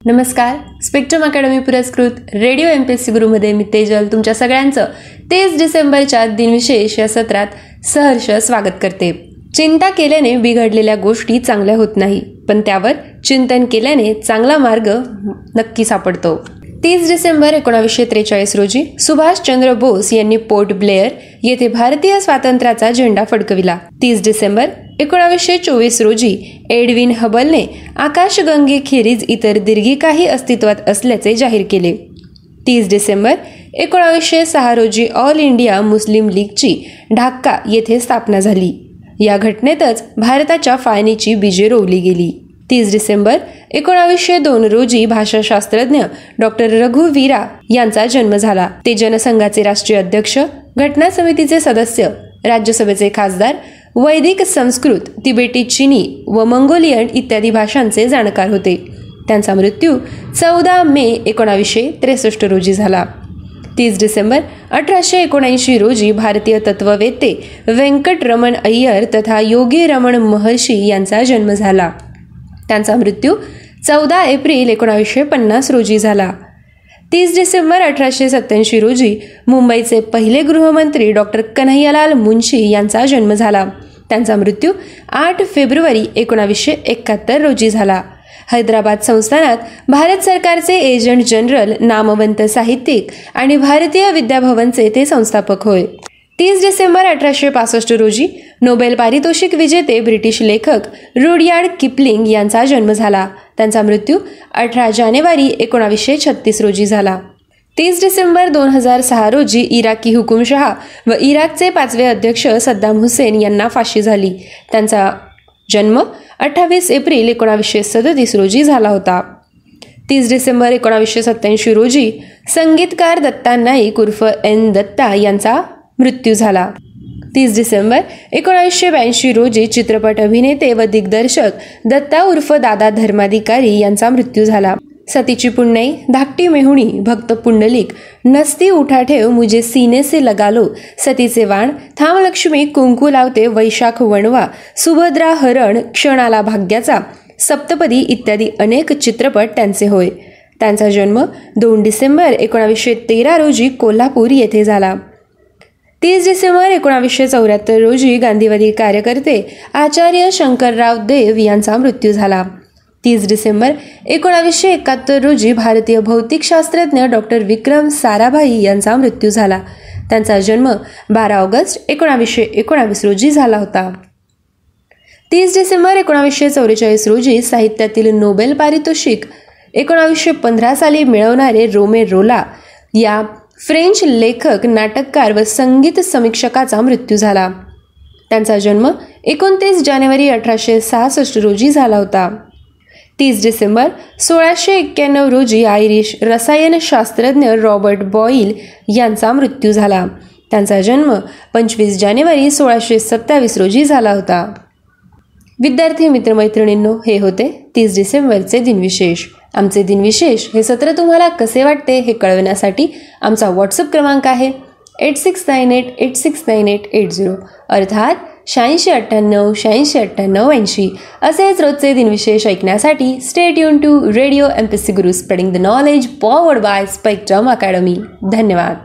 नमस्कार. Spectrum academy पुरस्कृत radio MPSC गुरुमध्ये मी तेजल तुमच्या सगळ्यांचं 23 डिसेंबरच्या दिनविशेष या सत्रात सहर्ष स्वागत करते. चिंता केल्याने बिघडलेल्या गोष्टी चांगल्या होत नाही, पण त्यावर चिंतन केल्याने चांगला मार्ग नक्की सापडतो. 30 डिसेंबर 1943 रोजी सुभाषचंद्र बोस यांनी पोर्ट ब्लेअर येथे भारतीय स्वातंत्र्याचा झेंडा फडकविला. 30 डिसेंबर 1924 रोजी एडविन हबलने आकाशगंगेखेरीज इतर दीर्घिकाही अस्तित्वात असल्याचे जाहीर केले. 30 डिसेंबर 1906 रोजी ऑल इंडिया मुस्लिम लीगची ढाका येथे स्थापना झाली. या घटनेतच भारताच्या फाळणीची बीजे रोवली गेली. 30 डिसेंबर 1902 रोजी भाषाशास्त्रज्ञ डॉक्टर रघुवीरा यांचा जन्म झाला. ते जनसंघाचे राष्ट्रीय अध्यक्ष, घटना समितीचे सदस्य, राज्यसभेचे खासदार, वैदिक, संस्कृत, तिबेटी, चीनी व मंगोलियन इत्यादी भाषांचे जाणकार होते. त्यांचा मृत्यू 14 मे 1963 रोजी झाला. 30 डिसेंबर 1879 रोजी भारतीय तत्ववेत्ते व्यंकटरमण अय्यर तथा योगी रमण महर्षी यांचा जन्म झाला. त्यांचा मृत्यू 14 एप्रिल 1950 रोजी झाला. 30 डिसेंबर 1887 रोजी मुंबईचे पहिले गृहमंत्री डॉक्टर कन्हैयालाल मुंशी यांचा जन्म झाला. त्यांचा मृत्यू 8 फेब्रुवारी 1971 रोजी झाला. हैदराबाद संस्थानात भारत सरकारचे एजंट जनरल, नामवंत साहित्यिक आणि भारतीय विद्याभवनचे ते संस्थापक होय. 30 डिसेंबर 1865 रोजी नोबेल पारितोषिक विजेते ब्रिटिश लेखक रुडयार्ड किपलिंग यांचा जन्म झाला. त्यांचा मृत्यू 18 जानेवारी 1936 रोजी झाला. 30 डिसेंबर 2006 रोजी इराकी हुकुमशहा व इराकचे 5वे अध्यक्ष सद्दाम हुसेन यांना फाशी झाली. त्यांचा जन्म 28 एप्रिल 1937 रोजी झाला होता. 30 डिसेंबर 1987 रोजी संगीतकार दत्ता नाईक उर्फ N. दत्ता यांचा मृत्यू झाला. 30 डिसेंबर 1982 रोजी चित्रपट अभिनेते व दिग्दर्शक दत्ता उर्फ दादा धर्माधिकारी यांचा मृत्यू झाला. सतीची पुण्याई, धाकटी मेहुणी, भक्त पुंडलिक, नसती उठाठेव, मुझे सीने से लगा लो, सतीचे वाण, थांब लक्ष्मी, कुंकू लावते, वैशाख वणवा, सुभद्रा हरण, क्षणाला भाग्याचा, सप्तपदी इत्यादी अनेक चित्रपट त्यांचे होय. त्यांचा जन्म 2 डिसेंबर 1913 रोजी कोल्हापूर येथे झाला. 30 डिसेंबर 1974 रोजी गांधीवादी कार्यकर्ते आचार्य शंकरराव देव यांचा मृत्यू झाला. 30 डिसेंबर 1971 रोजी भारतीय भौतिकशास्त्रज्ञ डॉक्टर विक्रम साराभाई यांचा मृत्यू झाला. त्यांचा जन्म 12 ऑगस्ट 1919 रोजी झाला होता. 30 डिसेंबर 1944 रोजी साहित्यातील नोबेल पारितोषिक 1915 साली मिळवणारे रोमे रोला या फ्रेंच लेखक, नाटककार व संगीत समीक्षकाचा मृत्यू झाला. त्यांचा जन्म 29 जानेवारी 1866 रोजी झाला होता. 30 डिसेंबर 1691 रोजी आयरिश रसायनशास्त्रज्ञ रॉबर्ट बॉईल यांचा मृत्यू झाला. त्यांचा जन्म 25 जानेवारी 1627 रोजी झाला होता. विद्यार्थी मित्रमैत्रिणींनो, हे होते 30 डिसेंबरचे दिनविशेष. आमचे दिनविशेष हे सत्र तुम्हाला कसे वाटते हे कळविण्यासाठी आमचा व्हॉट्सअप क्रमांक आहे 8698869880 अर्थात 8698869880. असेच रोजचे दिनविशेष ऐकण्यासाठी stay tune to radio MPSC Guru, spreading the knowledge, powered by Spectrum Academy. धन्यवाद.